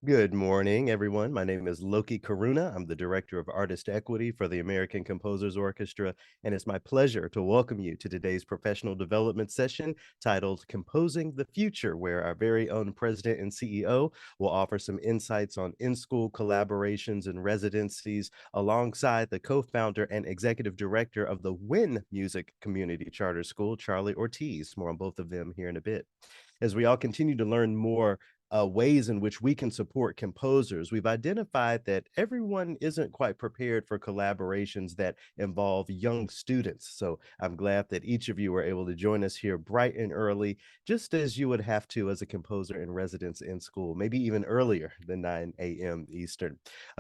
Good morning, everyone. My name is Loki Karuna. I'm the Director of Artist Equity for the American Composers Orchestra, and it's my pleasure to welcome you to today's professional development session titled Composing the Future, where our very own President and CEO will offer some insights on in-school collaborations and residencies alongside the co-founder and executive director of the WHIN Music Community Charter School, Charlie Ortiz. More on both of them here in a bit. As we all continue to learn more ways in which we can support composers, we've identified that everyone isn't quite prepared for collaborations that involve young students. So I'm glad that each of you were able to join us here bright and early, just as you would have to as a composer in residence in school, maybe even earlier than 9 a.m. Eastern.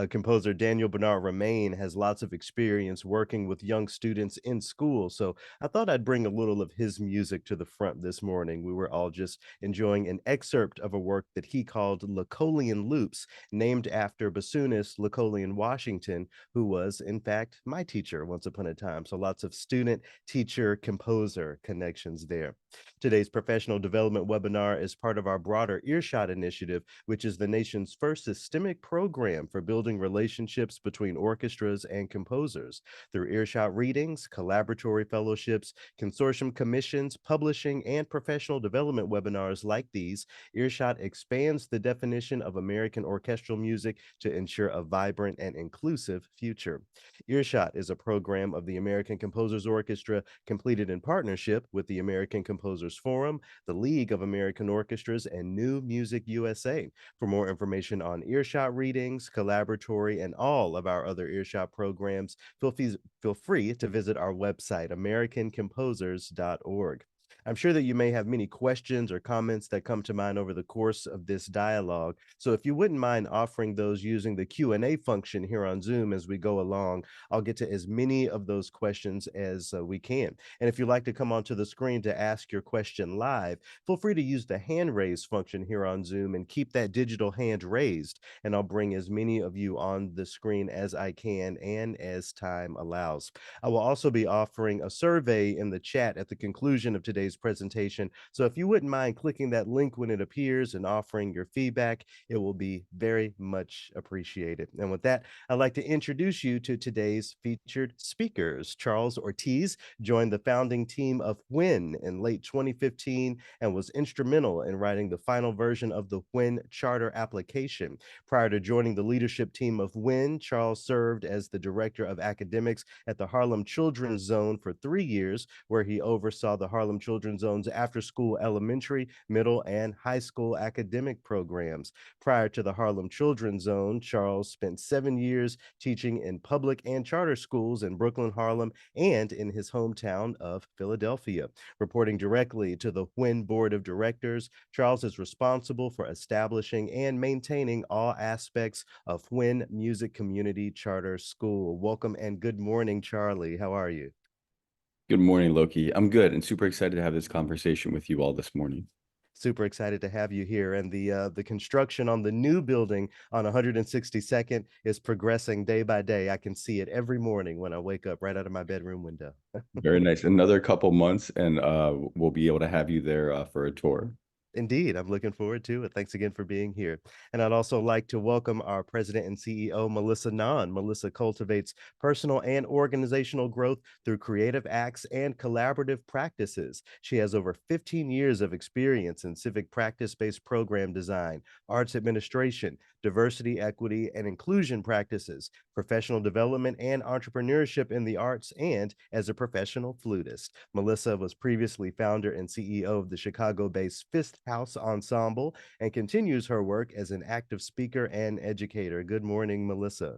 Composer Daniel Bernard Romain has lots of experience working with young students in school. So I thought I'd bring a little of his music to the front this morning. We were all just enjoying an excerpt of a work that he called Lacolian Loops, named after bassoonist Lacolian Washington, who was, in fact, my teacher once upon a time. So lots of student, teacher, composer connections there. Today's professional development webinar is part of our broader Earshot initiative, which is the nation's first systemic program for building relationships between orchestras and composers. Through Earshot readings, collaboratory fellowships, consortium commissions, publishing, and professional development webinars like these, Earshot expands the definition of American orchestral music to ensure a vibrant and inclusive future. Earshot is a program of the American Composers Orchestra completed in partnership with the American Composers Forum, the League of American Orchestras, and New Music USA. For more information on Earshot readings, collaboratory, and all of our other Earshot programs, feel free to visit our website, americancomposers.org. I'm sure that you may have many questions or comments that come to mind over the course of this dialogue. So if you wouldn't mind offering those using the Q&A function here on Zoom as we go along, I'll get to as many of those questions as we can. And if you'd like to come onto the screen to ask your question live, feel free to use the hand raise function here on Zoom and keep that digital hand raised. And I'll bring as many of you on the screen as I can and as time allows. I will also be offering a survey in the chat at the conclusion of today's presentation. So if you wouldn't mind clicking that link when it appears and offering your feedback, it will be very much appreciated. And with that, I'd like to introduce you to today's featured speakers. Charles Ortiz joined the founding team of WHIN in late 2015 and was instrumental in writing the final version of the WHIN charter application. Prior to joining the leadership team of WHIN, Charles served as the director of academics at the Harlem Children's Zone for 3 years, where he oversaw the Harlem Children's Children's Zone's after-school elementary, middle, and high school academic programs. Prior to the Harlem Children's Zone, Charles spent 7 years teaching in public and charter schools in Brooklyn, Harlem, and in his hometown of Philadelphia. Reporting directly to the WHIN Board of Directors, Charles is responsible for establishing and maintaining all aspects of WHIN Music Community Charter School. Welcome and good morning, Charlie. How are you? Good morning, Loki. I'm good and super excited to have this conversation with you all this morning. Super excited to have you here. And the construction on the new building on 162nd is progressing day by day. I can see it every morning when I wake up right out of my bedroom window. Very nice. Another couple months, and we'll be able to have you there for a tour. Indeed, I'm looking forward to it. Thanks again for being here. And I'd also like to welcome our president and CEO, Melissa Ngan. Melissa cultivates personal and organizational growth through creative acts and collaborative practices. She has over 15 years of experience in civic practice-based program design, arts administration, diversity, equity, and inclusion practices, professional development, and entrepreneurship in the arts, and as a professional flutist. Melissa was previously founder and CEO of the Chicago-based Fifth House Ensemble and continues her work as an active speaker and educator. Good morning, Melissa.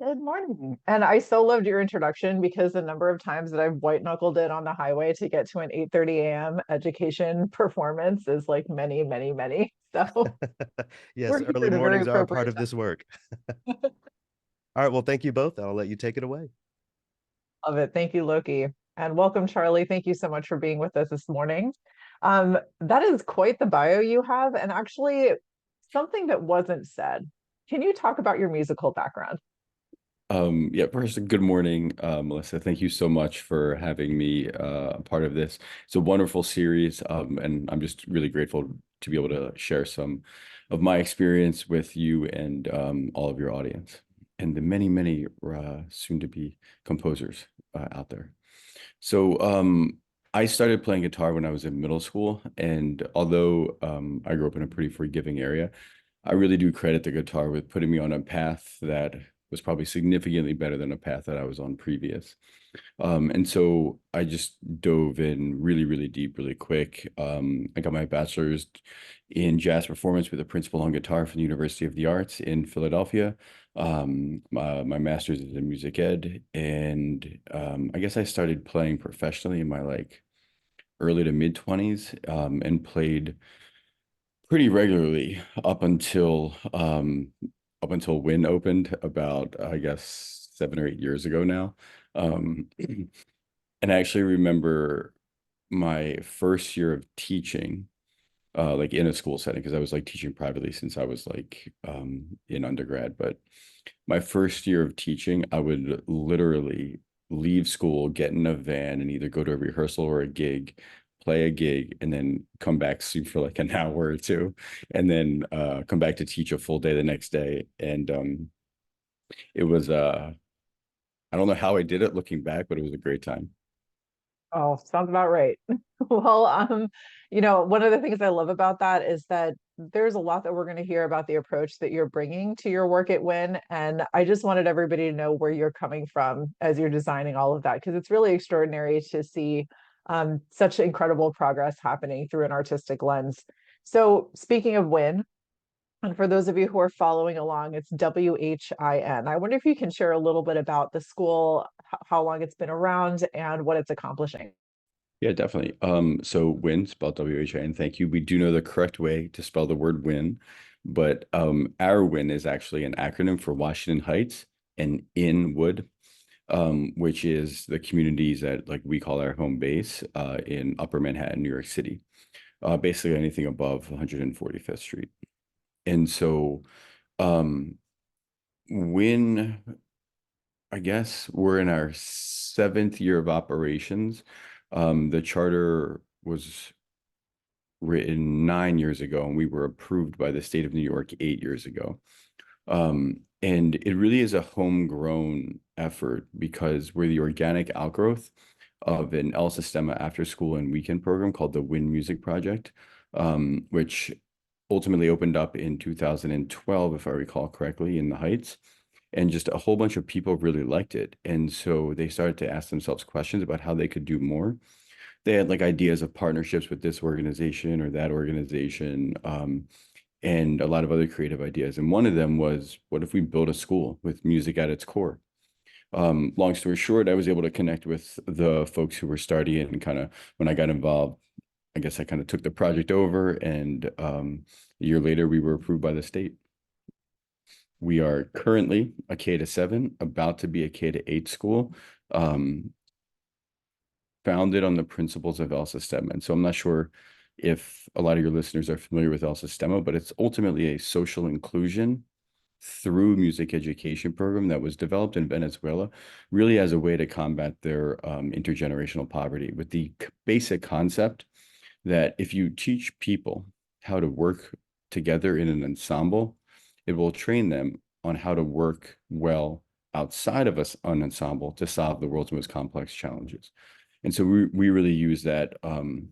Good morning. And I so loved your introduction because the number of times that I've white knuckled it on the highway to get to an 8:30 a.m. education performance is like many, many, many. So Yes, we're here early at a very mornings are a part appropriate of this work. All right, well, thank you both. I'll let you take it away. time of it. Thank you, Loki. And welcome, Charlie. Thank you so much for being with us this morning. That is quite the bio you have, and actually something that wasn't said. Can you talk about your musical background? Yeah, first, good morning, Melissa. Thank you so much for having me a part of this. It's a wonderful series, and I'm just really grateful to be able to share some of my experience with you and all of your audience and the many, many soon-to-be composers out there. So I started playing guitar when I was in middle school, and although I grew up in a pretty forgiving area, I really do credit the guitar with putting me on a path that was probably significantly better than a path that I was on previous. And so I just dove in really, really deep, really quick. I got my bachelor's in jazz performance with a principal on guitar from the University of the Arts in Philadelphia. My master's is in music ed, and I guess I started playing professionally in my like early to mid 20s, and played pretty regularly up until WHIN opened about, I guess, 7 or 8 years ago now. And I actually remember my first year of teaching, like in a school setting, because I was like teaching privately since I was like in undergrad. But my first year of teaching, I would literally leave school, get in a van, and either go to a rehearsal or a gig, play a gig, and then come back, sleep for like an hour or two, and then come back to teach a full day the next day. And it was I don't know how I did it looking back, but it was a great time. Oh, sounds about right. Well, one of the things I love about that is that there's a lot that we're going to hear about the approach that you're bringing to your work at WHIN. And I just wanted everybody to know where you're coming from as you're designing all of that, because it's really extraordinary to see such incredible progress happening through an artistic lens. So, speaking of WHIN, and for those of you who are following along, it's WHIN. I wonder if you can share a little bit about the school, how long it's been around, and what it's accomplishing. Yeah, definitely. So WHIN, spelled WHIN, thank you. We do know the correct way to spell the word win, but our WHIN is actually an acronym for Washington Heights and Inwood, which is the communities that like we call our home base in Upper Manhattan, New York City. Basically anything above 145th Street. And so when I guess we're in our 7th year of operations, the charter was written 9 years ago, and we were approved by the state of New York 8 years ago. And it really is a homegrown effort because we're the organic outgrowth of an El Sistema after school and weekend program called the WHIN Music Project, which ultimately opened up in 2012, if I recall correctly, in the Heights. And just a whole bunch of people really liked it. And so they started to ask themselves questions about how they could do more. they had like ideas of partnerships with this organization or that organization, and a lot of other creative ideas. And one of them was, what if we build a school with music at its core? Long story short, I was able to connect with the folks who were starting it, and kind of when I got involved, I guess I kind of took the project over, and a year later we were approved by the state. We are currently a K-7, about to be a K-8 school, founded on the principles of El Sistema. And so I'm not sure if a lot of your listeners are familiar with El Sistema, but it's ultimately a social inclusion through music education program that was developed in Venezuela, really as a way to combat their intergenerational poverty, with the basic concept that if you teach people how to work together in an ensemble, it will train them on how to work well outside of an ensemble to solve the world's most complex challenges. And so we really use that to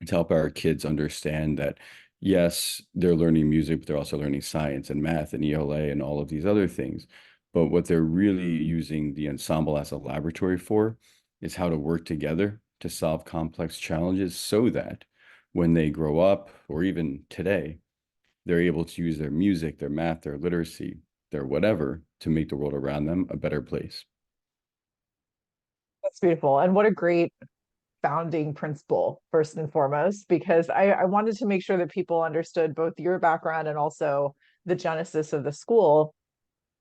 help our kids understand that, yes, they're learning music, but they're also learning science and math and ELA and all of these other things. But what they're really using the ensemble as a laboratory for is how to work together to solve complex challenges, so that when they grow up, or even today, they're able to use their music, their math, their literacy, their whatever, to make the world around them a better place. That's beautiful. And what a great founding principle, first and foremost, because I wanted to make sure that people understood both your background and also the genesis of the school.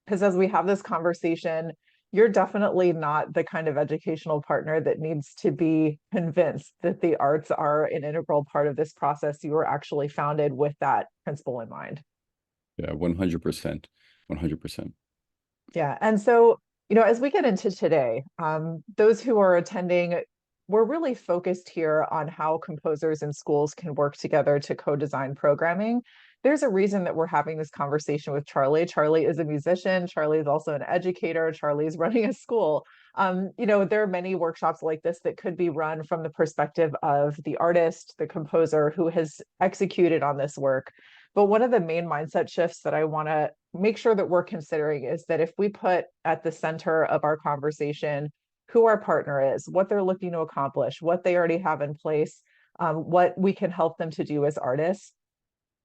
Because as we have this conversation, you're definitely not the kind of educational partner that needs to be convinced that the arts are an integral part of this process. You were actually founded with that principle in mind. Yeah, 100%. 100%. Yeah. And so, as we get into today, those who are attending, we're really focused here on how composers and schools can work together to co-design programming. There's a reason that we're having this conversation with Charlie. Charlie is a musician. Charlie is also an educator. Charlie is running a school. There are many workshops like this that could be run from the perspective of the artist, the composer who has executed on this work. But one of the main mindset shifts that I want to make sure that we're considering is that if we put at the center of our conversation who our partner is, what they're looking to accomplish, what they already have in place, what we can help them to do as artists,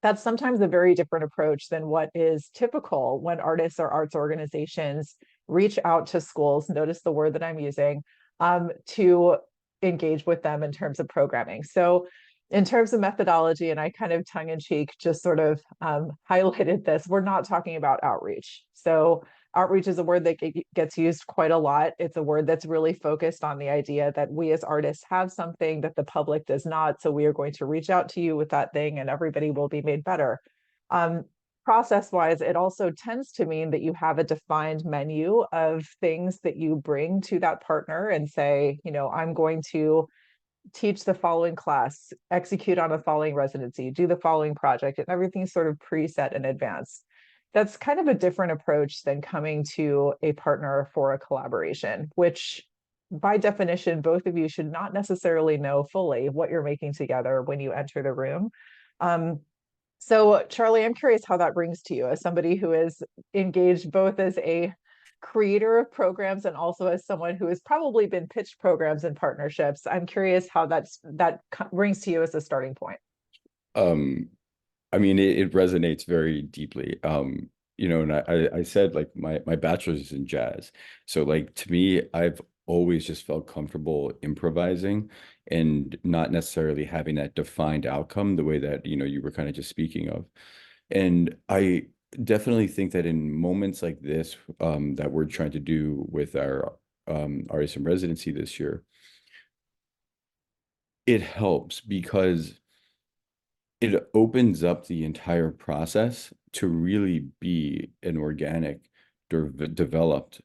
that's sometimes a very different approach than what is typical when artists or arts organizations reach out to schools, notice the word that I'm using, to engage with them in terms of programming. So in terms of methodology, and I kind of tongue in cheek just sort of highlighted this, we're not talking about outreach. So outreach is a word that gets used quite a lot. It's a word that's really focused on the idea that we as artists have something that the public does not. So we are going to reach out to you with that thing and everybody will be made better. Process-wise, it also tends to mean that you have a defined menu of things that you bring to that partner and say, I'm going to teach the following class, execute on the following residency, do the following project, and everything's sort of preset in advance. That's kind of a different approach than coming to a partner for a collaboration, which by definition, both of you should not necessarily know fully what you're making together when you enter the room. So Charlie, I'm curious how that brings to you as somebody who is engaged both as a creator of programs and also as someone who has probably been pitched programs and partnerships. I'm curious how that brings to you as a starting point. I mean, it resonates very deeply. And I said, like, my bachelor's is in jazz. So like, to me, I've always just felt comfortable improvising and not necessarily having that defined outcome the way that, you were kind of just speaking of. And I definitely think that in moments like this, that we're trying to do with our artist in residency this year, it helps because it opens up the entire process to really be an organic, developed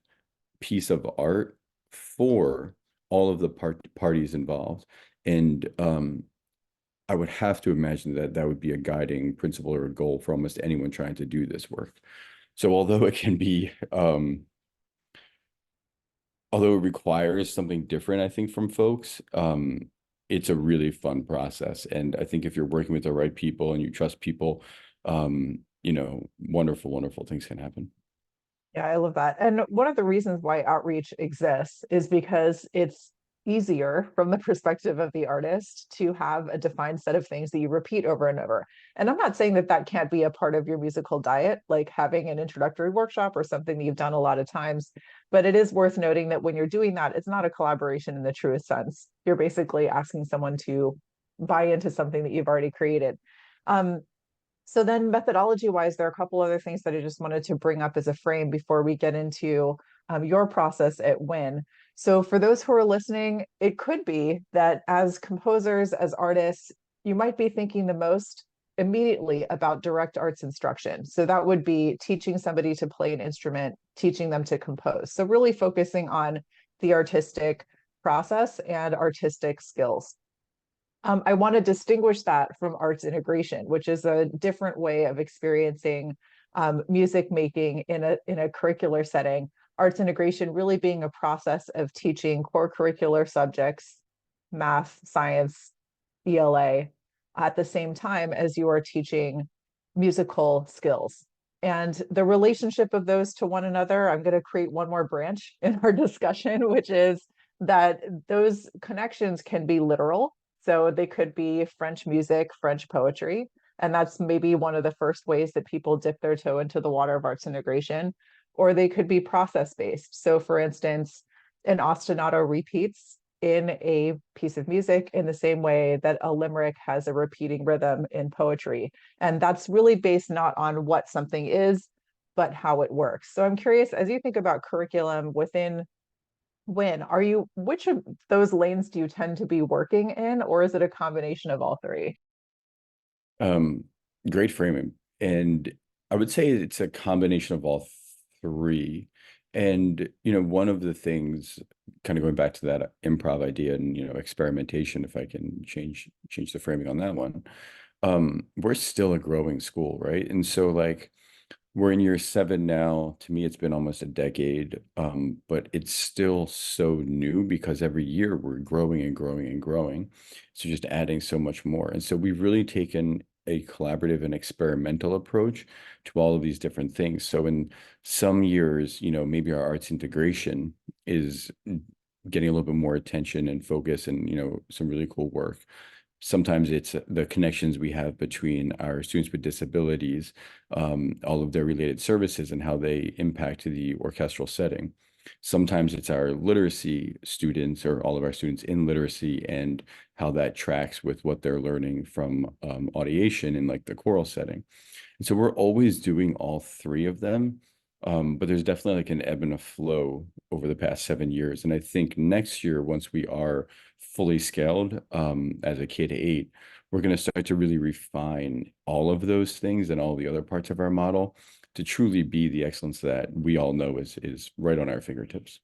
piece of art for all of the parties involved. And I would have to imagine that that would be a guiding principle or a goal for almost anyone trying to do this work. So although it can be, although it requires something different, I think, from folks, it's a really fun process. And I think if you're working with the right people and you trust people, wonderful, wonderful things can happen. Yeah, I love that. And one of the reasons why outreach exists is because it's easier from the perspective of the artist to have a defined set of things that you repeat over and over. And I'm not saying that that can't be a part of your musical diet, like having an introductory workshop or something that you've done a lot of times. But it is worth noting that when you're doing that, it's not a collaboration in the truest sense. You're basically asking someone to buy into something that you've already created. So then methodology wise, there are a couple other things that I just wanted to bring up as a frame before we get into your process at WHIN. So for those who are listening, it could be that as composers, as artists, you might be thinking the most immediately about direct arts instruction. So that would be teaching somebody to play an instrument, teaching them to compose. So really focusing on the artistic process and artistic skills. I want to distinguish that from arts integration, which is a different way of experiencing music making in a curricular setting. Arts integration really being a process of teaching core curricular subjects, math, science, ELA, at the same time as you are teaching musical skills. And the relationship of those to one another, I'm going to create one more branch in our discussion, which is that those connections can be literal. So they could be French music, French poetry. And that's maybe one of the first ways that people dip their toe into the water of arts integration. Or they could be process-based. So for instance, an ostinato repeats in a piece of music in the same way that a limerick has a repeating rhythm in poetry. And that's really based not on what something is, but how it works. So I'm curious, as you think about curriculum within WHIN, which of those lanes do you tend to be working in, or is it a combination of all three? Great framing. And I would say it's a combination of all three. And, one of the things, kind of going back to that improv idea and, experimentation, if I can change the framing on that one, we're still a growing school, right? And so like, we're in year 7 now. To me, it's been almost a decade, but it's still so new because every year we're growing and growing and growing. So just adding so much more. And so we've really taken a collaborative and experimental approach to all of these different things. So in some years, maybe our arts integration is getting a little bit more attention and focus and, some really cool work. Sometimes it's the connections we have between our students with disabilities, all of their related services and how they impact the orchestral setting. Sometimes it's our literacy students or all of our students in literacy and how that tracks with what they're learning from audiation in like the choral setting. And so we're always doing all three of them. But there's definitely like an ebb and a flow over the past 7 years. And I think next year, once we are fully scaled as a K-8, we're going to start to really refine all of those things and all the other parts of our model to truly be the excellence that we all know is right on our fingertips.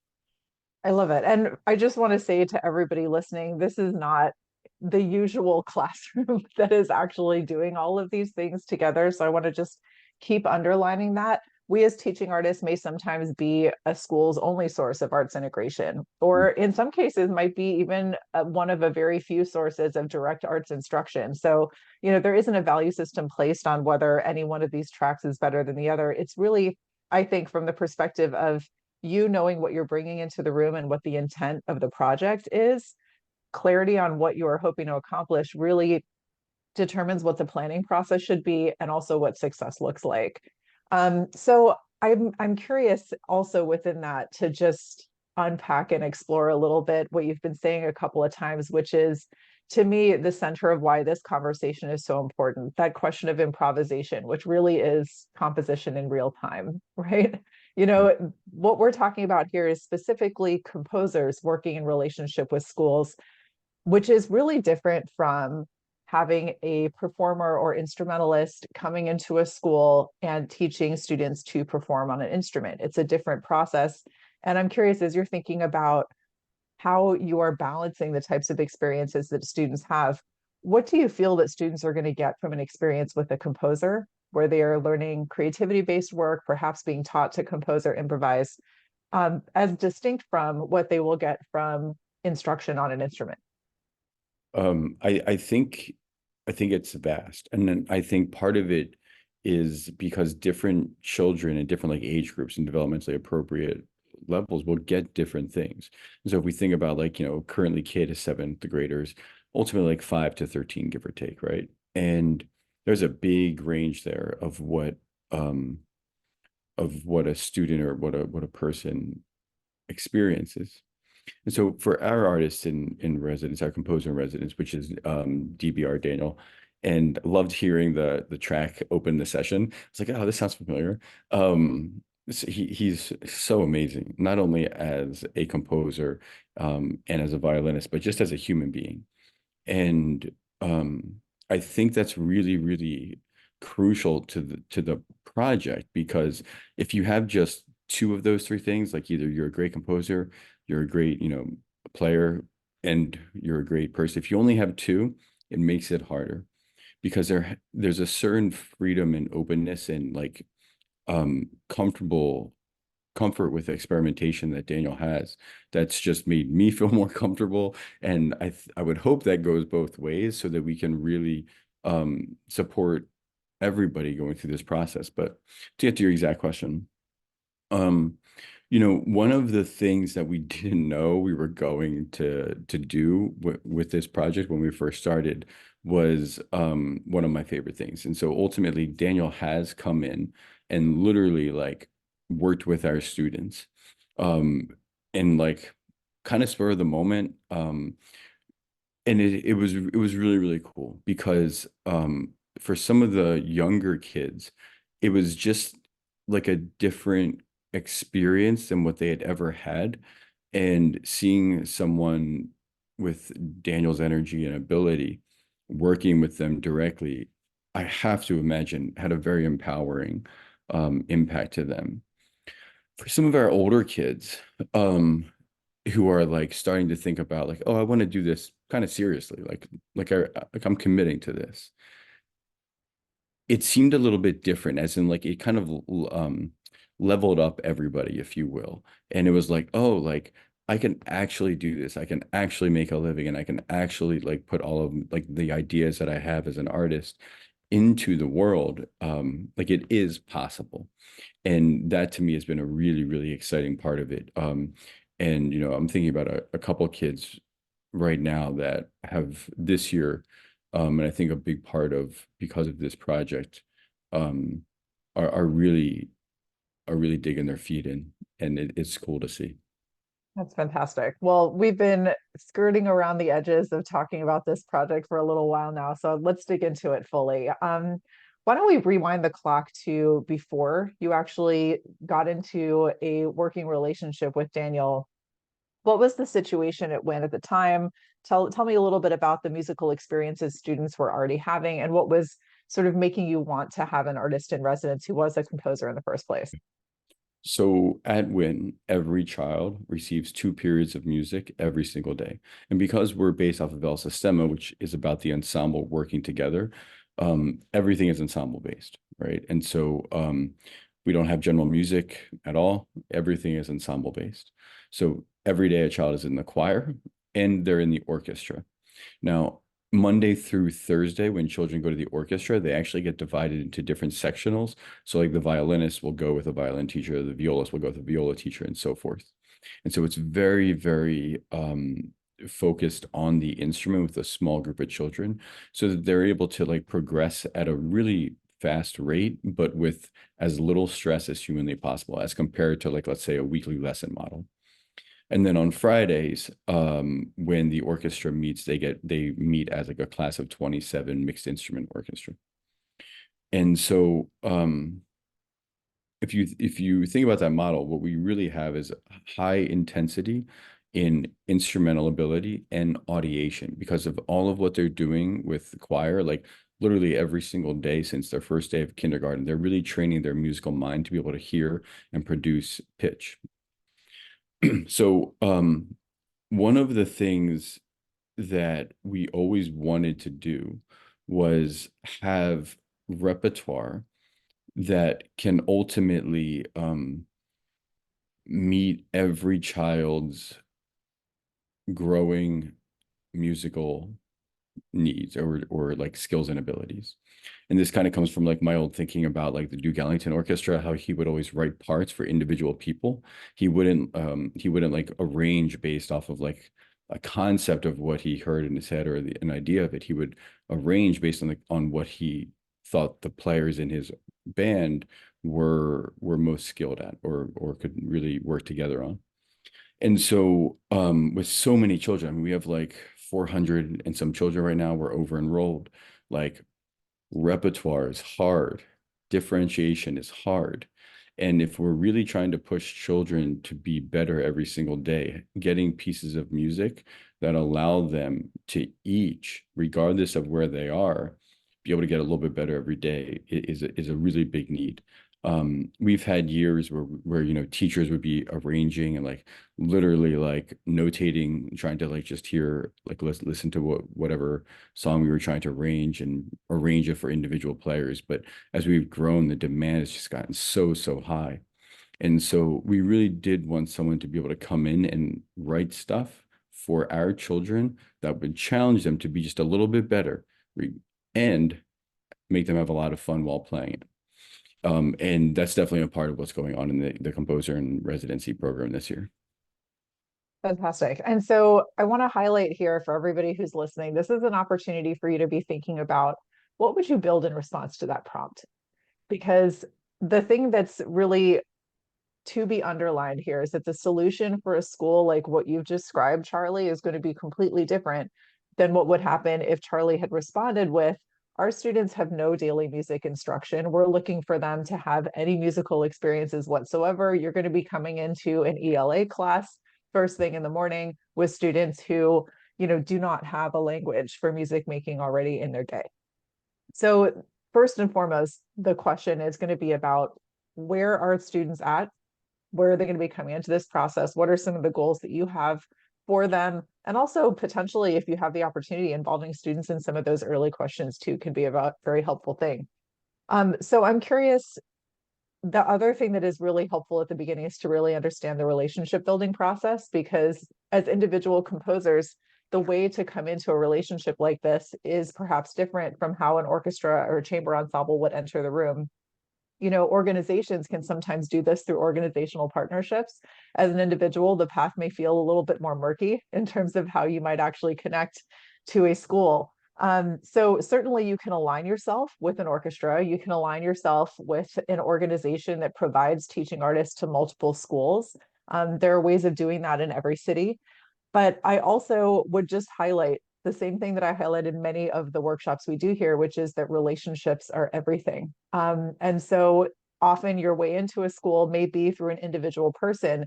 I love it. And I just want to say to everybody listening, this is not the usual classroom that is actually doing all of these things together. So I want to just keep underlining that. We as teaching artists may sometimes be a school's only source of arts integration, or in some cases might be even one of a very few sources of direct arts instruction. So, there isn't a value system placed on whether any one of these tracks is better than the other. It's really, I think, from the perspective of you knowing what you're bringing into the room and what the intent of the project is, clarity on what you are hoping to accomplish really determines what the planning process should be and also what success looks like. So I'm curious also within that to just unpack and explore a little bit what you've been saying a couple of times, which is to me the center of why this conversation is so important. That question of improvisation, which really is composition in real time, right? What we're talking about here is specifically composers working in relationship with schools, which is really different from having a performer or instrumentalist coming into a school and teaching students to perform on an instrument. It's a different process. And I'm curious, as you're thinking about how you are balancing the types of experiences that students have, what do you feel that students are going to get from an experience with a composer, where they are learning creativity-based work, perhaps being taught to compose or improvise, as distinct from what they will get from instruction on an instrument? I think it's vast. And then I think part of it is because different children in different like age groups and developmentally appropriate levels will get different things. And so if we think about like, currently kid is seventh graders, ultimately like 5 to 13, give or take, right? And there's a big range there um of what a student or what a person experiences. And so for our artists in residence, our composer in residence, which is DBR Daniel, and loved hearing the track open the session. It's like, oh, this sounds familiar. He's so amazing, not only as a composer and as a violinist, but just as a human being. And I think that's really, really crucial to the project, because if you have just two of those three things, like either you're a great composer, you're a great, player, and you're a great person. If you only have two, it makes it harder, because there's a certain freedom and openness and like comfort with experimentation that Daniel has that's just made me feel more comfortable. And I would hope that goes both ways so that we can really support everybody going through this process. But to get to your exact question, one of the things that we didn't know we were going to do with this project when we first started was one of my favorite things. And so ultimately, Daniel has come in and literally like worked with our students um, and like kind of spur of the moment. And it was really, really cool because for some of the younger kids, it was just like a different experience than what they had ever had. And seeing someone with Daniel's energy and ability working with them directly, I have to imagine had a very empowering impact to them. For some of our older kids, who are like starting to think about like, oh, I want to do this kind of seriously, like I'm committing to this. It seemed a little bit different, as in like it kind of leveled up everybody, if you will. And it was like, oh, like I can actually do this. I can actually make a living, and I can actually like put all of like the ideas that I have as an artist into the world. Like it is possible. And that to me has been a really, really exciting part of it. And I'm thinking about a couple kids right now that have this year, and I think a big part of because of this project, um, are really digging their feet in, and it's cool to see. That's fantastic. Well, we've been skirting around the edges of talking about this project for a little while now, so let's dig into it fully. Why don't we rewind the clock to before you actually got into a working relationship with Daniel? What was the situation at WHIN at the time? Tell me a little bit about the musical experiences students were already having, and what was sort of making you want to have an artist in residence who was a composer in the first place. So at WHIN, every child receives 2 periods of music every single day. And because we're based off of El Sistema, which is about the ensemble working together, everything is ensemble based, right? And so we don't have general music at all. Everything is ensemble based. So every day a child is in the choir and they're in the orchestra. Now, Monday through Thursday, when children go to the orchestra, they actually get divided into different sectionals. So like the violinist will go with a violin teacher, the violist will go with a viola teacher, and so forth. And so it's very, very focused on the instrument with a small group of children so that they're able to like progress at a really fast rate, but with as little stress as humanly possible as compared to like, let's say, a weekly lesson model. And then on Fridays, when the orchestra meets, they meet as like a class of 27 mixed instrument orchestra. And so if you think about that model, what we really have is high intensity in instrumental ability and audiation because of all of what they're doing with the choir, like literally every single day since their first day of kindergarten, they're really training their musical mind to be able to hear and produce pitch. So one of the things that we always wanted to do was have repertoire that can ultimately meet every child's growing musical needs or like skills and abilities. And this kind of comes from like my old thinking about like the Duke Ellington Orchestra, how he would always write parts for individual people. He wouldn't like arrange based off of like a concept of what he heard in his head or an idea of it. He would arrange based on what he thought the players in his band were most skilled at or could really work together on. And so with so many children, I mean, we have like 400 and some children right now. We're over enrolled. Like repertoire is hard, differentiation is hard. And if we're really trying to push children to be better every single day, getting pieces of music that allow them to each, regardless of where they are, be able to get a little bit better every day is a really big need. We've had years where you know teachers would be arranging and like literally like notating, trying to like just hear like listen to whatever song we were trying to arrange and arrange it for individual players. But as we've grown, the demand has just gotten so high. And so we really did want someone to be able to come in and write stuff for our children that would challenge them to be just a little bit better and make them have a lot of fun while playing it. And that's definitely a part of what's going on in the composer and residency program this year. Fantastic. And so I want to highlight here for everybody who's listening, this is an opportunity for you to be thinking about what would you build in response to that prompt? Because the thing that's really to be underlined here is that the solution for a school like what you've described, Charlie, is going to be completely different than what would happen if Charlie had responded with, our students have no daily music instruction. We're looking for them to have any musical experiences whatsoever. You're going to be coming into an ELA class first thing in the morning with students who, you know, do not have a language for music making already in their day. So first and foremost, the question is going to be about where are students at? Where are they going to be coming into this process? What are some of the goals that you have for them? And also potentially, if you have the opportunity, involving students in some of those early questions too could be a very helpful thing. So I'm curious, the other thing that is really helpful at the beginning is to really understand the relationship building process, because as individual composers, the way to come into a relationship like this is perhaps different from how an orchestra or a chamber ensemble would enter the room. You know, organizations can sometimes do this through organizational partnerships. As an individual, the path may feel a little bit more murky in terms of how you might actually connect to a school. So certainly you can align yourself with an orchestra. You can align yourself with an organization that provides teaching artists to multiple schools. There are ways of doing that in every city. But I also would just highlight the same thing that I highlight in many of the workshops we do here, which is that relationships are everything. And so often your way into a school may be through an individual person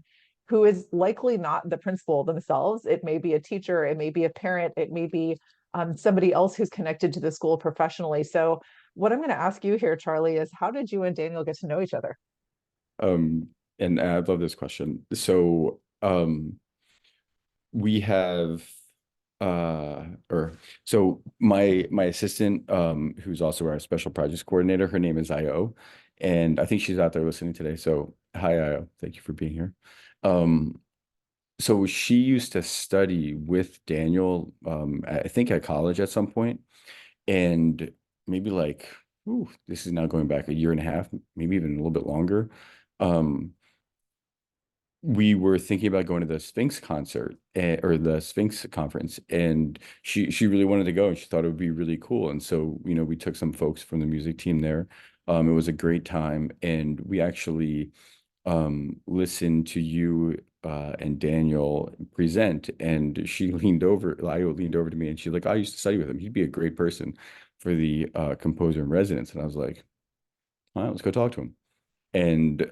who is likely not the principal themselves. It may be a teacher, it may be a parent, it may be somebody else who's connected to the school professionally. So what I'm going to ask you here, Charlie, is how did you and Daniel get to know each other? And I love this question. So we have or so my assistant who's also our special projects coordinator, her name is Io, and I think she's out there listening today, so hi Io, thank you for being here. So she used to study with Daniel I think at college at some point, and maybe like this is now going back a year and a half, maybe even a little bit longer. We were thinking about going to the Sphinx concert or the Sphinx conference, and she really wanted to go, and she thought it would be really cool. And so, you know, we took some folks from the music team there. It was a great time, and we actually listened to you and Daniel present, and she Lio leaned over to me, and she's like, I used to study with him. He'd be a great person for the composer in residence. And I was like, all right, let's go talk to him. And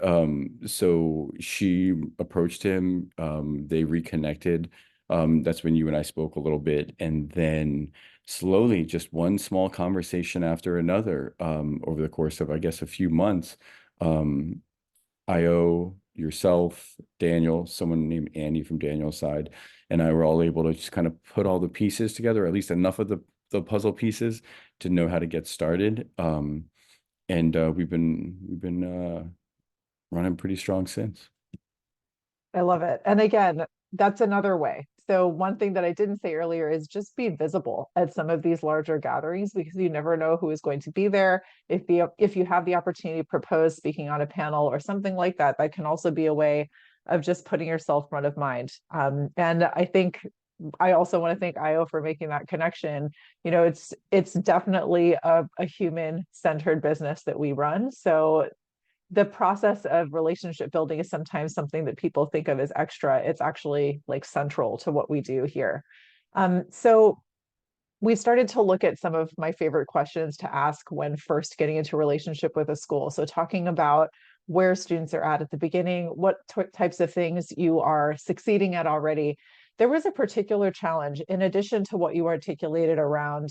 so she approached him, they reconnected. That's when you and I spoke a little bit. And then slowly, just one small conversation after another, over the course of, I guess, a few months, Io, yourself, Daniel, someone named Annie from Daniel's side, and I were all able to just kind of put all the pieces together, at least enough of the puzzle pieces to know how to get started. And we've been running pretty strong since. I love it. And again, that's another way. So one thing that I didn't say earlier is just be visible at some of these larger gatherings, because you never know who is going to be there. If you have the opportunity to propose speaking on a panel or something like that, that can also be a way of just putting yourself front of mind. And I think I also want to thank IO for making that connection. You know, it's definitely a human-centered business that we run. So the process of relationship building is sometimes something that people think of as extra. It's actually like central to what we do here. So we started to look at some of my favorite questions to ask when first getting into a relationship with a school. So talking about where students are at the beginning, what types of things you are succeeding at already. There was a particular challenge in addition to what you articulated around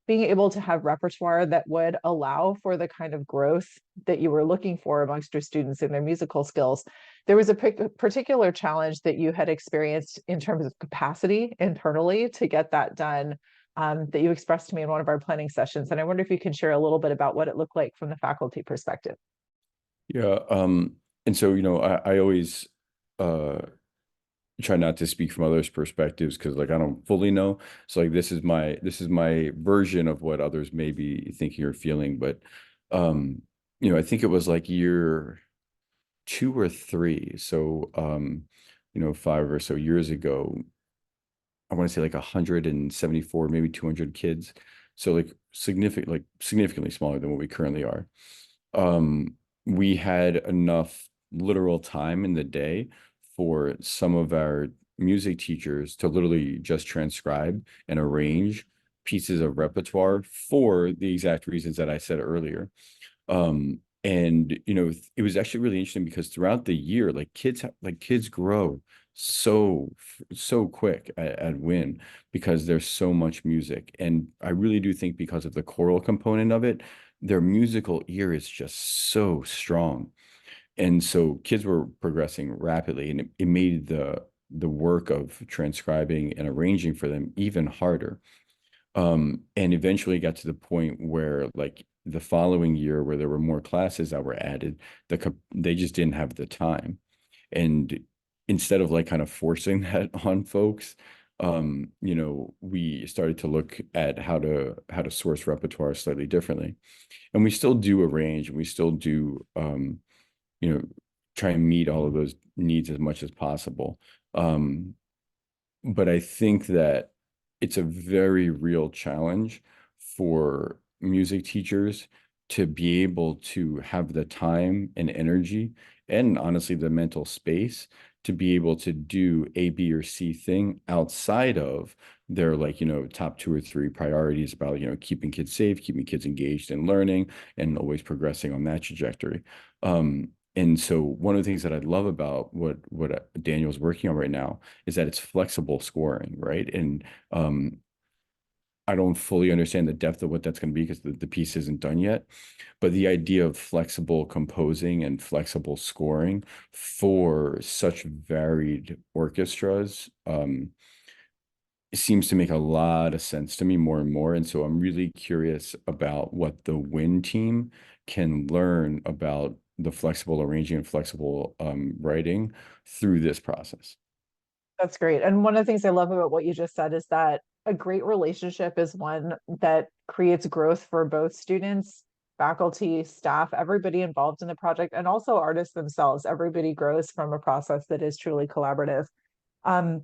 being able to have repertoire that would allow for the kind of growth that you were looking for amongst your students in their musical skills. There was a particular challenge that you had experienced in terms of capacity internally to get that done, that you expressed to me in one of our planning sessions. And I wonder if you can share a little bit about what it looked like from the faculty perspective. Yeah. And so, I always try not to speak from others' perspectives because like I don't fully know. So like this is my version of what others may be thinking or feeling. But I think it was like year 2 or 3. So 5 or so years ago, I want to say like 174, maybe 200 kids. So like significantly smaller than what we currently are. We had enough literal time in the day for some of our music teachers to literally just transcribe and arrange pieces of repertoire for the exact reasons that I said earlier. And it was actually really interesting because throughout the year, like kids grow so quick at WHIN because there's so much music. And I really do think because of the choral component of it, their musical ear is just so strong. And so kids were progressing rapidly, and it made the work of transcribing and arranging for them even harder. And eventually got to the point where like the following year where there were more classes that were added, they just didn't have the time. And instead of like kind of forcing that on folks, we started to look at how to source repertoire slightly differently. And we still do arrange, and we still do try and meet all of those needs as much as possible. But I think that it's a very real challenge for music teachers to be able to have the time and energy and honestly the mental space to be able to do A, B, or C thing outside of their like, top 2 or 3 priorities about, keeping kids safe, keeping kids engaged in learning, and always progressing on that trajectory. And so one of the things that I love about what Daniel's working on right now is that it's flexible scoring, right? And I don't fully understand the depth of what that's going to be because the piece isn't done yet. But the idea of flexible composing and flexible scoring for such varied orchestras seems to make a lot of sense to me more and more. And so I'm really curious about what the WHIN team can learn about the flexible arranging and flexible writing through this process. That's great. And one of the things I love about what you just said is that a great relationship is one that creates growth for both students, faculty, staff, everybody involved in the project, and also artists themselves. Everybody grows from a process that is truly collaborative. Um,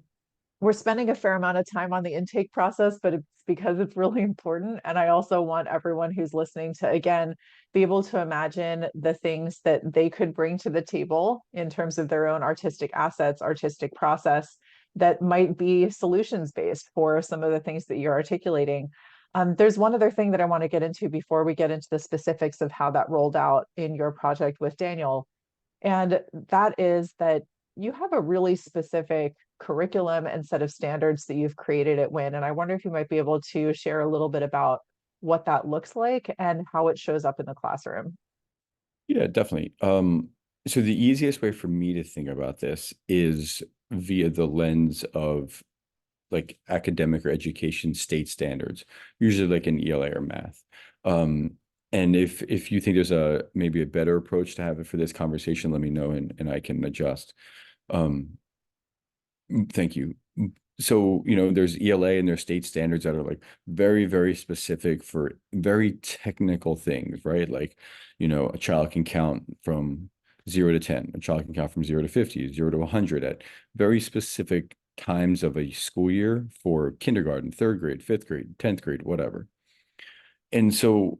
we're spending a fair amount of time on the intake process, but it's because it's really important. And I also want everyone who's listening to, again, be able to imagine the things that they could bring to the table in terms of their own artistic assets, artistic process that might be solutions based for some of the things that you're articulating. There's one other thing that I want to get into before we get into the specifics of how that rolled out in your project with Daniel. And that is that you have a really specific curriculum and set of standards that you've created at WHIN. And I wonder if you might be able to share a little bit about what that looks like and how it shows up in the classroom. Yeah, definitely. So the easiest way for me to think about this is via the lens of like academic or education state standards, usually like in ELA or math. And if you think there's maybe a better approach to have it for this conversation, let me know and I can adjust. Thank you. so, there's ELA and there's state standards that are like very, very specific for very technical things, right? Like, a child can count from 0 to 10, a child can count from 0 to 50, 0 to 100 at very specific times of a school year for kindergarten, third grade, fifth grade, 10th grade, whatever. And so,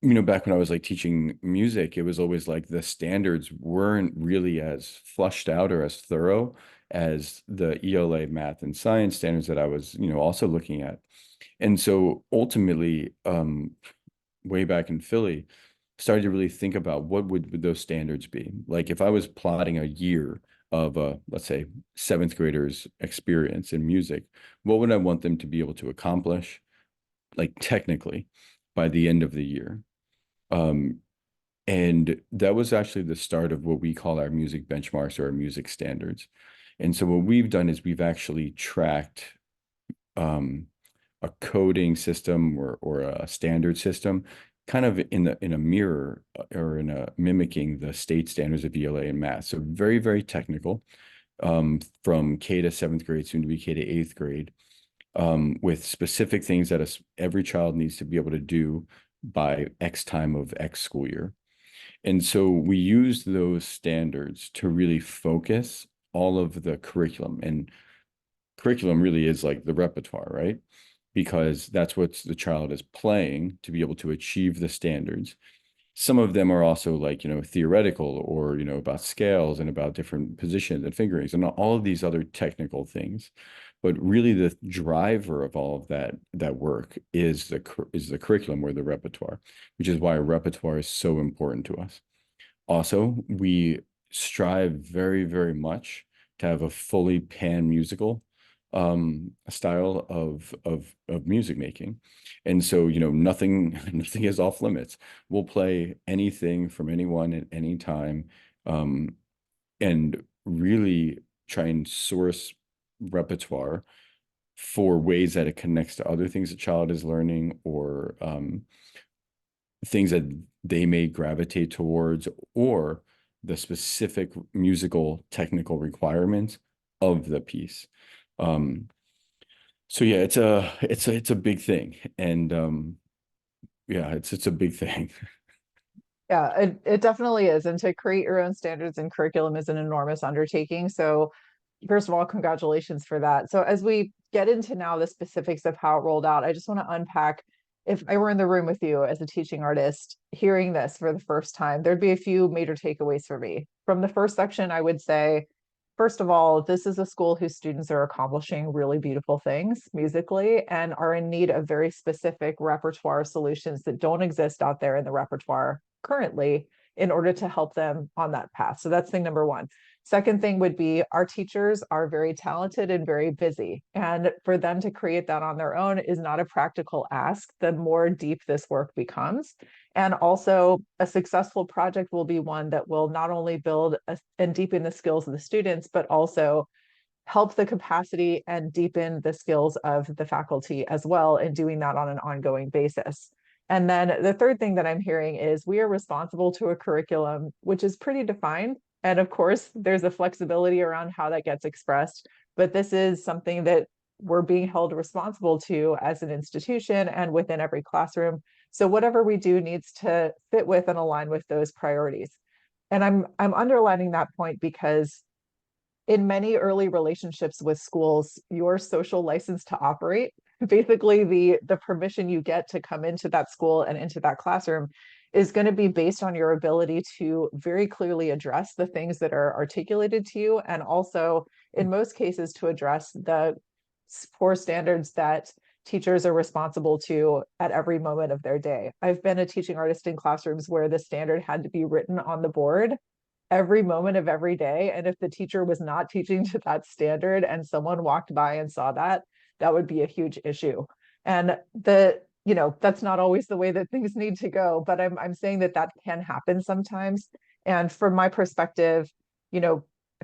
back when I was like teaching music, it was always like the standards weren't really as flushed out or as thorough as the ELA math and science standards that I was, also looking at. And so ultimately, way back in Philly, started to really think about what would those standards be. Like if I was plotting a year of let's say seventh graders experience in music, what would I want them to be able to accomplish, like technically, by the end of the year? Um, and that was actually the start of what we call our music benchmarks or our music standards. And so what we've done is we've actually tracked a coding system or a standard system kind of in a mirror or in a mimicking the state standards of ELA and math. So very, very technical, from K to seventh grade, soon to be K to eighth grade, with specific things that every child needs to be able to do by X time of X school year. And so we use those standards to really focus all of the curriculum. And curriculum really is like the repertoire, right? Because that's what the child is playing to be able to achieve the standards. Some of them are also like, theoretical or, about scales and about different positions and fingerings and all of these other technical things. But really the driver of all of that work is the curriculum or the repertoire, which is why repertoire is so important to us. Also, we strive very, very much to have a fully pan musical style of music making. And so, nothing is off limits. We'll play anything from anyone at any time, and really try and source repertoire for ways that it connects to other things the child is learning or things that they may gravitate towards or the specific musical technical requirements of the piece. So yeah, it's a big thing. And yeah, it's a big thing. Yeah, it definitely is. And to create your own standards and curriculum is an enormous undertaking. So first of all, congratulations for that. So as we get into now the specifics of how it rolled out, I just want to unpack, if I were in the room with you as a teaching artist, hearing this for the first time, there'd be a few major takeaways for me. From the first section, I would say, first of all, this is a school whose students are accomplishing really beautiful things musically and are in need of very specific repertoire solutions that don't exist out there in the repertoire currently in order to help them on that path. So that's thing number one. Second thing would be our teachers are very talented and very busy. And for them to create that on their own is not a practical ask, the more deep this work becomes. And also a successful project will be one that will not only build and deepen the skills of the students, but also help the capacity and deepen the skills of the faculty as well in doing that on an ongoing basis. And then the third thing that I'm hearing is we are responsible to a curriculum which is pretty defined. And of course, there's a flexibility around how that gets expressed, but this is something that we're being held responsible to as an institution and within every classroom. So whatever we do needs to fit with and align with those priorities. And I'm underlining that point because in many early relationships with schools, your social license to operate, basically the permission you get to come into that school and into that classroom, is going to be based on your ability to very clearly address the things that are articulated to you, and also in most cases to address the core standards that teachers are responsible to at every moment of their day. I've been a teaching artist in classrooms where the standard had to be written on the board every moment of every day. And if the teacher was not teaching to that standard and someone walked by and saw that, that would be a huge issue. And that's not always the way that things need to go, but I'm saying that that can happen sometimes. And from my perspective,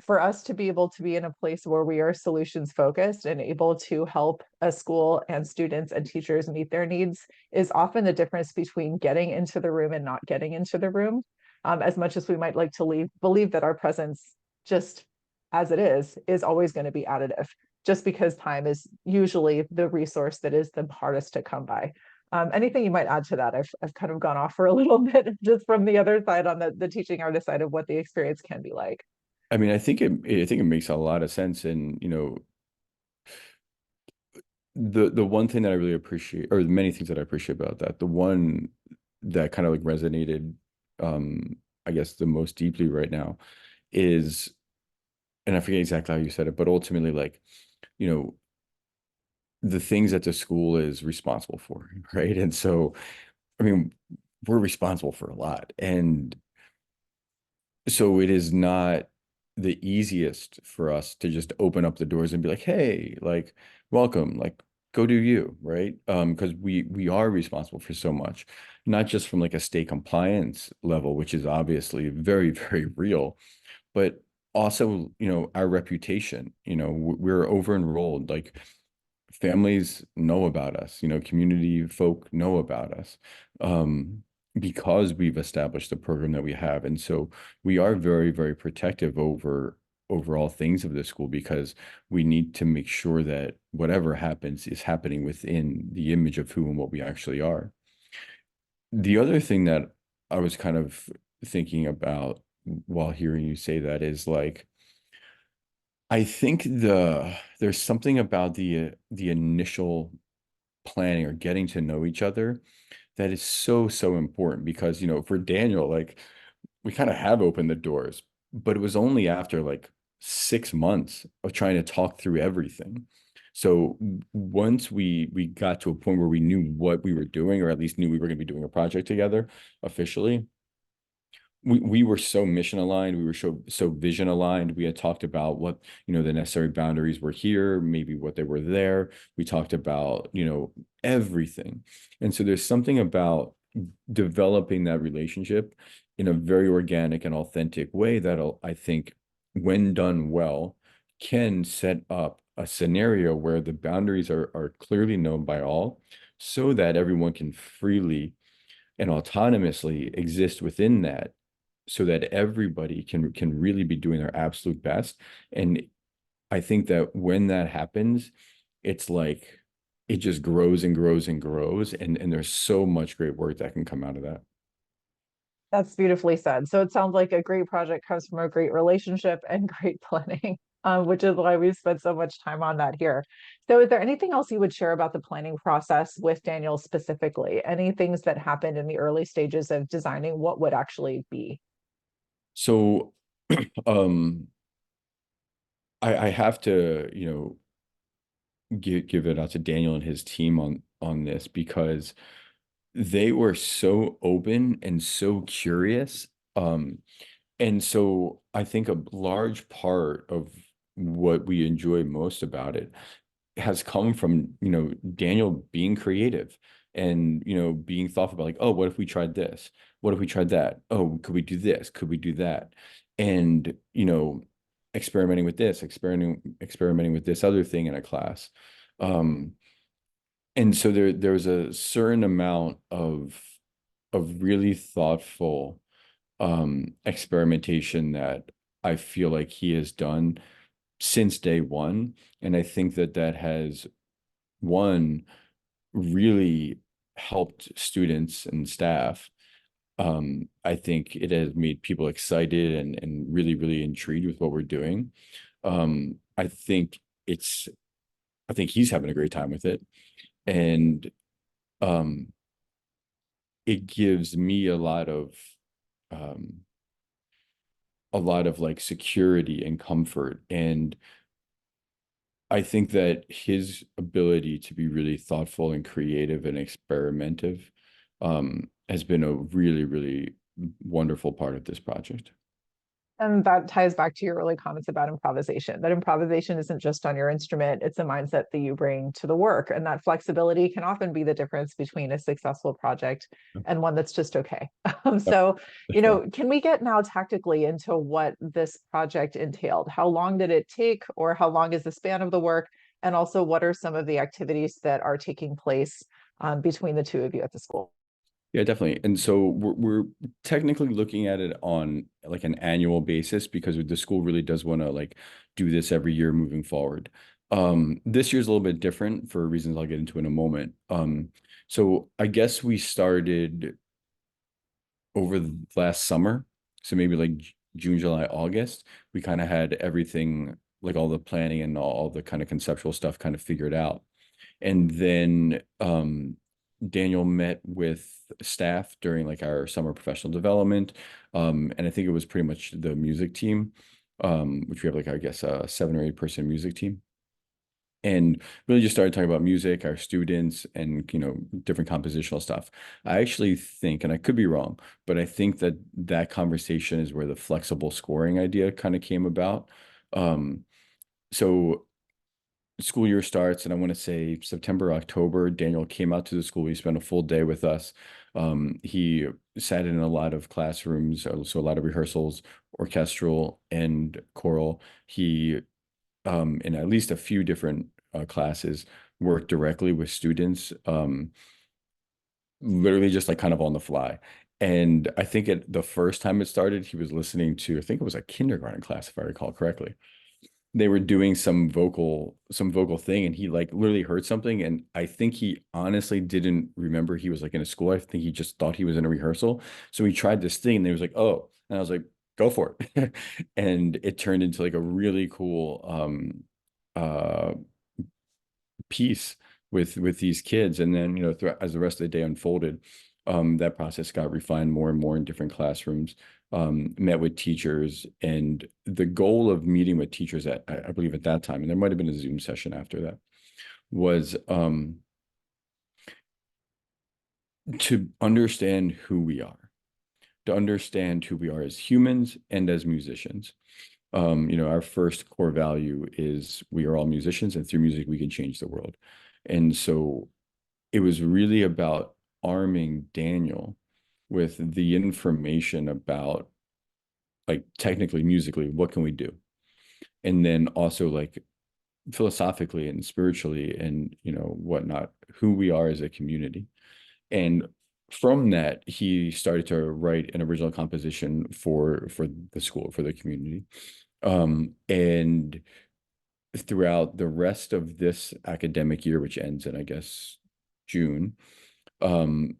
for us to be able to be in a place where we are solutions focused and able to help a school and students and teachers meet their needs is often the difference between getting into the room and not getting into the room. As much as we might like to believe that our presence, just as it is always going to be additive just because time is usually the resource that is the hardest to come by. Anything you might add to that? I've kind of gone off for a little bit just from the other side on the teaching artist side of what the experience can be like. I mean, I think it makes a lot of sense. And, the one thing that I really appreciate, or many things that I appreciate about that, the one that kind of like resonated, I guess the most deeply right now is, and I forget exactly how you said it, but ultimately, like, you know, the things that the school is responsible for, right? And so, I mean, we're responsible for a lot. And so it is not the easiest for us to just open up the doors and be like, hey, like, welcome, like, go do you, right? Because we are responsible for so much, not just from like a state compliance level, which is obviously very, very real, but also, our reputation. We're over enrolled. Like, families know about us, community folk know about us, because we've established the program that we have. And so we are very, very protective over all things of the school, because we need to make sure that whatever happens is happening within the image of who and what we actually are. The other thing that I was kind of thinking about while hearing you say that is, like, I think there's something about the initial planning or getting to know each other that is so, so important, because, for Daniel, like, we kind of have opened the doors, but it was only after like 6 months of trying to talk through everything. So once we got to a point where we knew what we were doing, or at least knew we were going to be doing a project together officially, we were so mission aligned, we were so vision aligned. We had talked about what, the necessary boundaries were here, maybe what they were there. We talked about, everything. And so there's something about developing that relationship in a very organic and authentic way that'll, I think, when done well, can set up a scenario where the boundaries are clearly known by all, so that everyone can freely and autonomously exist within that, so that everybody can really be doing their absolute best. And I think that when that happens, it's like it just grows and grows and grows, and there's so much great work that can come out of that. That's beautifully said. So it sounds like a great project comes from a great relationship and great planning, which is why we've spent so much time on that here. So is there anything else you would share about the planning process with Daniel specifically? Any things that happened in the early stages of designing what would actually be? So um I have to, give it out to Daniel and his team on this, because they were so open and so curious. And so I think a large part of what we enjoy most about it has come from, Daniel being creative and, being thoughtful about, like, oh, what if we tried this? What if we tried that? Oh, could we do this? Could we do that? And, experimenting with this, experimenting with this other thing in a class. Um, and so there's a certain amount of really thoughtful experimentation that I feel like he has done since day one. And I think that has, one, really helped students and staff. I think it has made people excited and really, really intrigued with what we're doing. I think he's having a great time with it. And um, it gives me um, a lot of like security and comfort. And I think that his ability to be really thoughtful and creative and experimentative has been a really, really wonderful part of this project. And that ties back to your early comments about improvisation. That improvisation isn't just on your instrument, it's a mindset that you bring to the work. And that flexibility can often be the difference between a successful project and one that's just okay. Yep, So, definitely. can we get now tactically into what this project entailed? How long did it take, or how long is the span of the work? And also, what are some of the activities that are taking place between the two of you at the school? Yeah, definitely. And so we're technically looking at it on like an annual basis, because the school really does want to like do this every year moving forward. This year's a little bit different for reasons I'll get into in a moment. So I guess we started over the last summer, so maybe like June, July, August. We kind of had everything, like all the planning and all the kind of conceptual stuff kind of figured out. And then Daniel met with staff during like our summer professional development. And I think it was pretty much the music team, which we have like, I guess, a 7 or 8 person music team. And really just started talking about music, our students, and different compositional stuff. I actually think, and I could be wrong, but I think that that conversation is where the flexible scoring idea kind of came about. So school year starts, and I want to say September, October. Daniel came out to the school. He spent a full day with us. He sat in a lot of classrooms, so a lot of rehearsals, orchestral and choral. He in at least a few different classes, worked directly with students, literally just like kind of on the fly. And I think the first time it started, he was listening to, I think it was a kindergarten class, if I recall correctly. They were doing some vocal thing, and he like literally heard something, and I think he honestly didn't remember he was like in a school. I think he just thought he was in a rehearsal. So he tried this thing, and he was like, "Oh," and I was like, "Go for it." And it turned into like a really cool uh piece with these kids. And then as the rest of the day unfolded, that process got refined more and more in different classrooms. Met with teachers, and the goal of meeting with teachers at, I believe at that time, and there might have been a Zoom session after that, was to understand who we are, as humans and as musicians. Our first core value is we are all musicians, and through music we can change the world. And so it was really about arming Daniel with the information about, like, technically, musically, what can we do? And then also like philosophically and spiritually and whatnot, who we are as a community. And from that, he started to write an original composition for the school, for the community. And throughout the rest of this academic year, which ends in, I guess, June,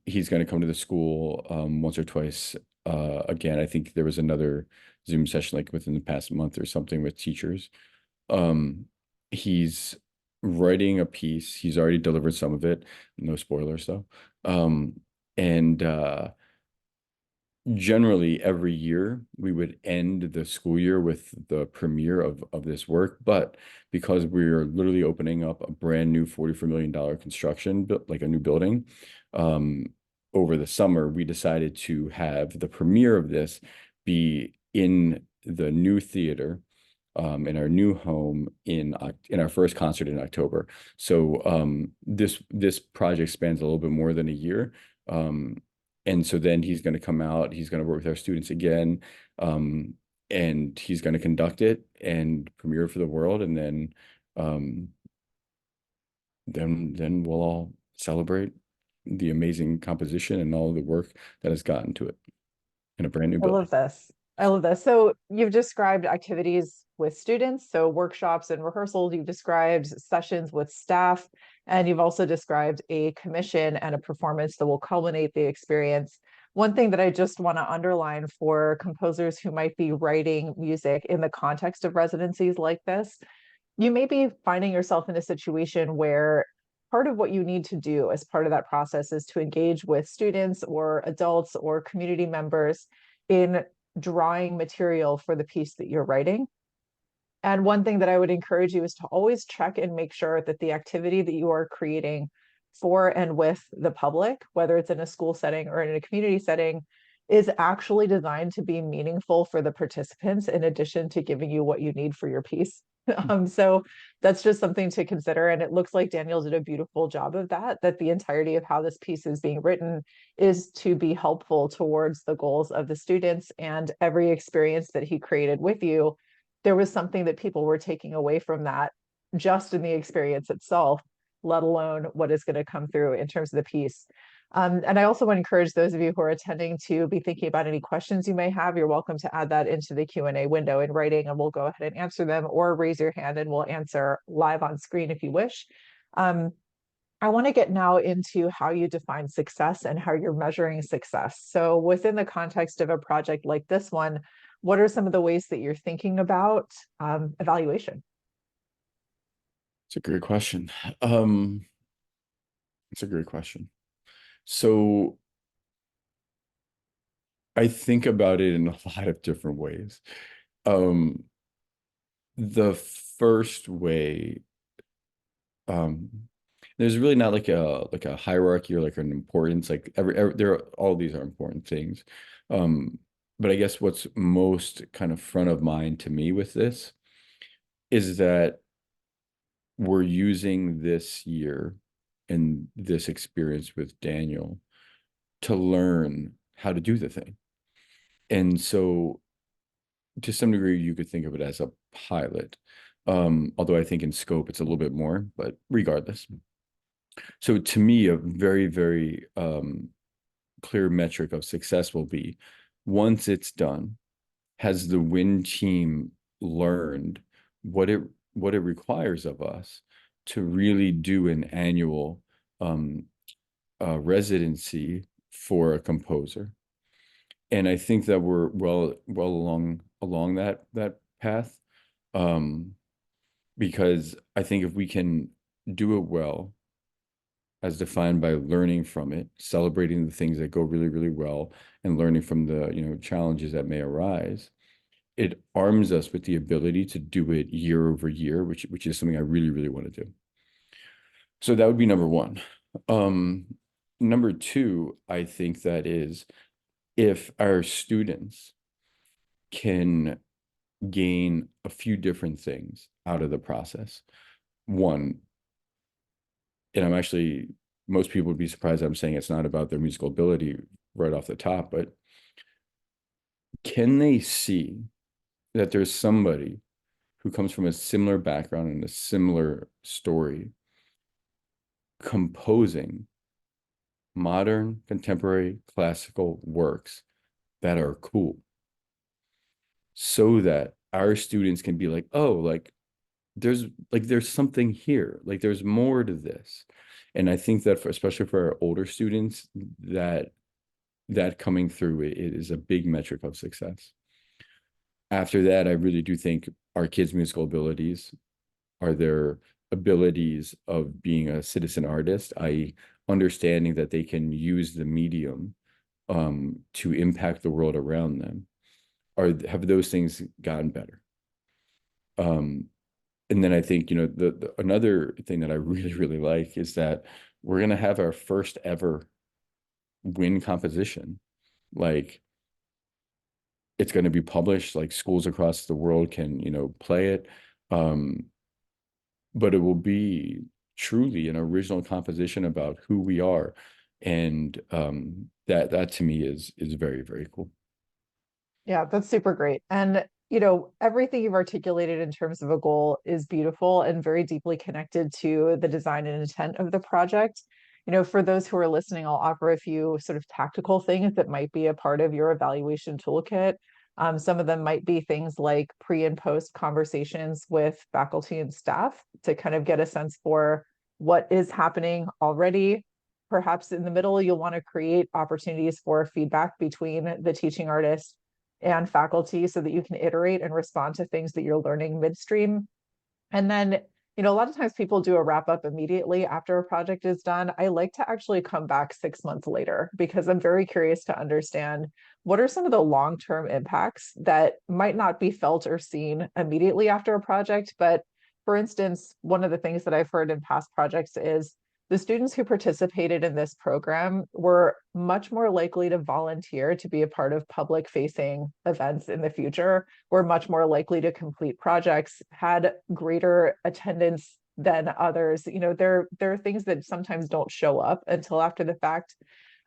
he's going to come to the school once or twice. Again, I think there was another Zoom session like within the past month or something with teachers. He's writing a piece. He's already delivered some of it. No spoilers though. And generally every year we would end the school year with the premiere of this work, but because we're literally opening up a brand new $44 million construction, like a new building, over the summer, we decided to have the premiere of this be in the new theater, in our new home, in our first concert in October. So this project spans a little bit more than a year. And so then he's going to come out, he's going to work with our students again, and he's going to conduct it and premiere it for the world. And then we'll all celebrate the amazing composition and all the work that has gotten to it in a brand new I building. love this. I love this. So you've described activities with students, so workshops and rehearsals. You've described sessions with staff, and you've also described a commission and a performance that will culminate the experience. One thing that I just want to underline for composers who might be writing music in the context of residencies like this, you may be finding yourself in a situation where part of what you need to do as part of that process is to engage with students or adults or community members in drawing material for the piece that you're writing. And one thing that I would encourage you is to always check and make sure that the activity that you are creating for and with the public, whether it's in a school setting or in a community setting, is actually designed to be meaningful for the participants in addition to giving you what you need for your piece. So that's just something to consider. And it looks like Daniel did a beautiful job of that, that the entirety of how this piece is being written is to be helpful towards the goals of the students. And every experience that he created with you, there was something that people were taking away from that just in the experience itself, let alone what is going to come through in terms of the piece. And I also want to encourage those of you who are attending to be thinking about any questions you may have. You're welcome to add that into the Q&A window in writing, and we'll go ahead and answer them, or raise your hand and we'll answer live on screen if you wish. I want to get now into how you define success and how you're measuring success. So within the context of a project like this one, what are some of the ways that you're thinking about evaluation? It's a great question. It's a great question. So I think about it in a lot of different ways. The first way, there's really not like a hierarchy or like an importance. Like all these are important things. But I guess what's most kind of front of mind to me with this is that we're using this year and this experience with Daniel to learn how to do the thing. And so to some degree, you could think of it as a pilot. Although I think in scope, it's a little bit more, but regardless. So to me, a very, very clear metric of success will be, once it's done, has the WHIN team learned what it requires of us to really do an annual residency for a composer? And I think that we're well along that path, because I think if we can do it well, as defined by learning from it, celebrating the things that go really, really well, and learning from the challenges that may arise, it arms us with the ability to do it year over year, which is something I really, really want to do. So that would be number one. Number two, I think that is, if our students can gain a few different things out of the process. One, and most people would be surprised I'm saying it's not about their musical ability right off the top, but can they see that there's somebody who comes from a similar background and a similar story composing modern, contemporary, classical works that are cool, so that our students can be like, oh, like there's something here, like there's more to this. And I think that especially for our older students, that coming through it is a big metric of success. After that, I really do think our kids' musical abilities are their abilities of being a citizen artist, i.e., understanding that they can use the medium to impact the world around them. Have those things gotten better? And then I think, another thing that I really, really like is that we're going to have our first ever WHIN composition. Like, it's going to be published, like schools across the world can, play it. But it will be truly an original composition about who we are. And that to me is very, very cool. Yeah, that's super great. And everything you've articulated in terms of a goal is beautiful and very deeply connected to the design and intent of the project. For those who are listening, I'll offer a few sort of tactical things that might be a part of your evaluation toolkit. Some of them might be things like pre and post conversations with faculty and staff to kind of get a sense for what is happening already. Perhaps in the middle, you'll want to create opportunities for feedback between the teaching artist and faculty so that you can iterate and respond to things that you're learning midstream. And then, a lot of times people do a wrap up immediately after a project is done. I like to actually come back 6 months later because I'm very curious to understand what are some of the long-term impacts that might not be felt or seen immediately after a project. But for instance, one of the things that I've heard in past projects is the students who participated in this program were much more likely to volunteer to be a part of public-facing events in the future, were much more likely to complete projects, had greater attendance than others. There are things that sometimes don't show up until after the fact.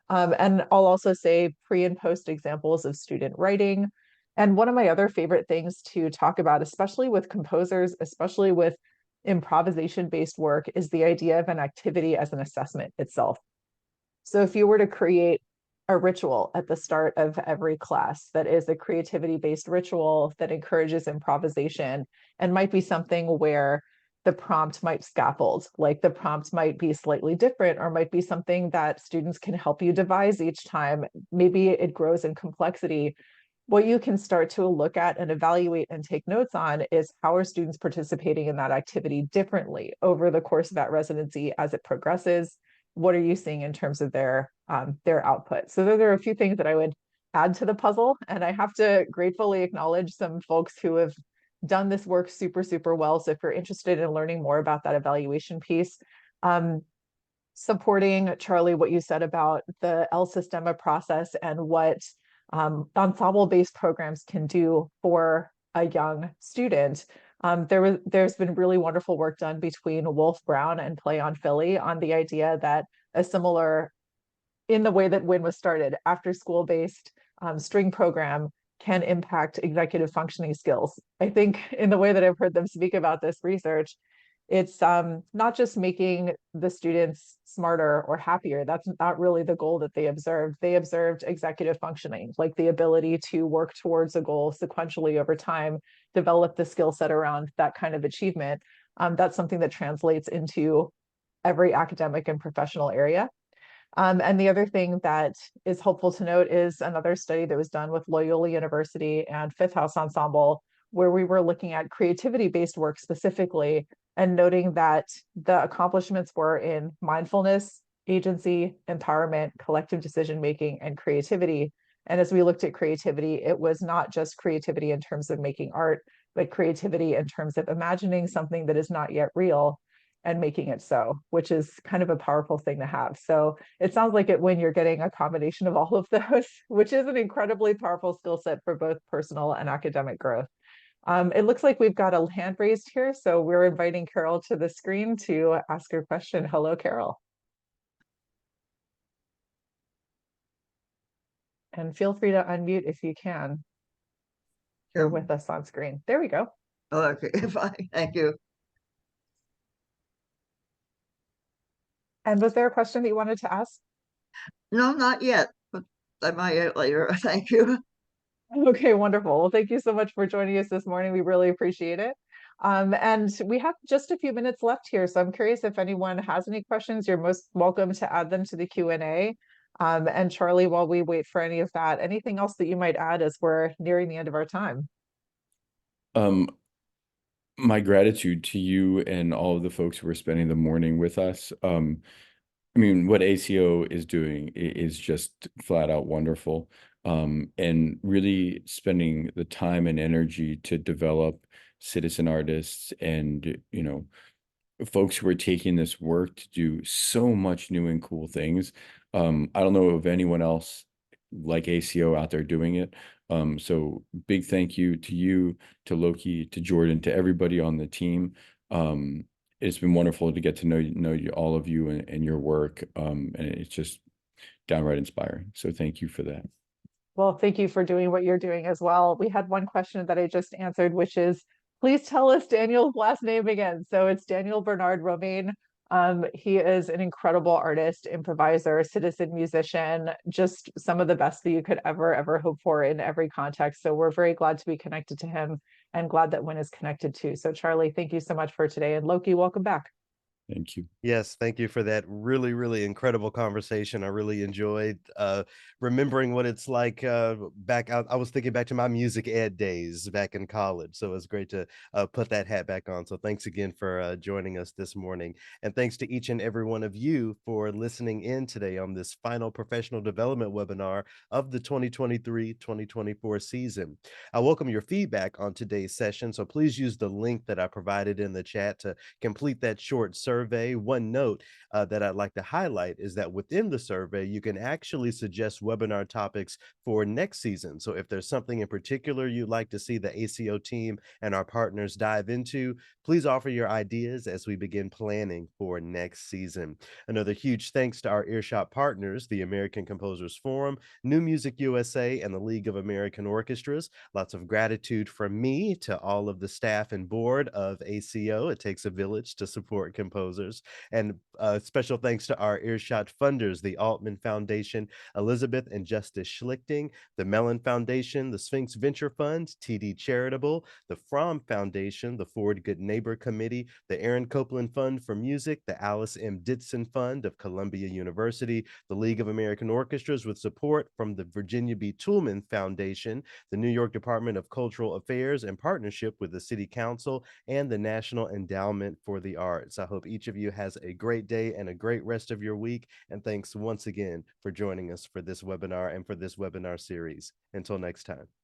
And I'll also say pre and post examples of student writing. And one of my other favorite things to talk about, especially with composers, especially with improvisation-based work, is the idea of an activity as an assessment itself. So if you were to create a ritual at the start of every class that is a creativity-based ritual that encourages improvisation and might be something where the prompt might scaffold, like the prompt might be slightly different or might be something that students can help you devise each time. Maybe it grows in complexity. What you can start to look at and evaluate and take notes on is how are students participating in that activity differently over the course of that residency as it progresses. What are you seeing in terms of their output? So there are a few things that I would add to the puzzle, and I have to gratefully acknowledge some folks who have done this work super, super well. So if you're interested in learning more about that evaluation piece, supporting Charlie, what you said about the El Sistema process and what ensemble-based programs can do for a young student. There's been really wonderful work done between Wolf Brown and Play on Philly on the idea that a similar, in the way that WHIN was started, after school-based string program can impact executive functioning skills. I think in the way that I've heard them speak about this research, it's not just making the students smarter or happier. That's not really the goal that they observed. They observed executive functioning, like the ability to work towards a goal sequentially over time, develop the skill set around that kind of achievement. That's something that translates into every academic and professional area. And the other thing that is helpful to note is another study that was done with Loyola University and Fifth House Ensemble, where we were looking at creativity-based work specifically and noting that the accomplishments were in mindfulness, agency, empowerment, collective decision-making, and creativity. And as we looked at creativity, it was not just creativity in terms of making art, but creativity in terms of imagining something that is not yet real and making it so, which is kind of a powerful thing to have. So it sounds like when you're getting a combination of all of those, which is an incredibly powerful skill set for both personal and academic growth. It looks like we've got a hand raised here, so we're inviting Carol to the screen to ask her question. Hello, Carol. And feel free to unmute if you can. You're with us on screen. There we go. Oh, okay, fine, thank you. And was there a question that you wanted to ask? No, not yet, but I might later. Thank you. Okay, wonderful. Well, thank you so much for joining us this morning. We really appreciate it. And we have just a few minutes left here, so I'm curious if anyone has any questions. You're most welcome to add them to the Q&A. And Charlie, while we wait for any of that, anything else that you might add as we're nearing the end of our time? My gratitude to you and all of the folks who are spending the morning with us. I mean, what ACO is doing is just flat out wonderful. And really spending the time and energy to develop citizen artists and, you know, folks who are taking this work to do so much new and cool things. I don't know of anyone else like ACO out there doing it. So big thank you to you, to Loki, to Jordan, to everybody on the team. It's been wonderful to get to know you, all of you and your work. And it's just downright inspiring. So thank you for that. Well, thank you for doing what you're doing as well. We had one question that I just answered, which is, please tell us Daniel's last name again. So it's Daniel Bernard Romaine. He is an incredible artist, improviser, citizen musician, just some of the best that you could ever hope for in every context. So we're very glad to be connected to him and glad that WHIN is connected too. So Charlie, thank you so much for today. And Loki, welcome back. Thank you. Yes, thank you for that really incredible conversation. I really enjoyed remembering what it's like back. I was thinking back to my music ed days back in college, so it's great to put that hat back on. So thanks again for joining us this morning, and thanks to each and every one of you for listening in today on this final professional development webinar of the 2023-2024 season. I welcome your feedback on today's session, so please use the link that I provided in the chat to complete that short survey. One note that I'd like to highlight is that within the survey, you can actually suggest webinar topics for next season. So if there's something in particular you'd like to see the ACO team and our partners dive into, please offer your ideas as we begin planning for next season. Another huge thanks to our earshot partners, the American Composers Forum, New Music USA, and the League of American Orchestras. Lots of gratitude from me to all of the staff and board of ACO. It takes a village to support composers. composers. And special thanks to our Earshot funders, the Altman Foundation, Elizabeth and Justice Schlichting, the Mellon Foundation, the Sphinx Venture Fund, TD Charitable, the Fromm Foundation, the Ford Good Neighbor Committee, the Aaron Copeland Fund for Music, the Alice M. Ditson Fund of Columbia University, the League of American Orchestras with support from the Virginia B. Toolman Foundation, the New York Department of Cultural Affairs in partnership with the City Council, and the National Endowment for the Arts. I hope each of you has a great day and a great rest of your week. And thanks once again for joining us for this webinar and for this webinar series. Until next time.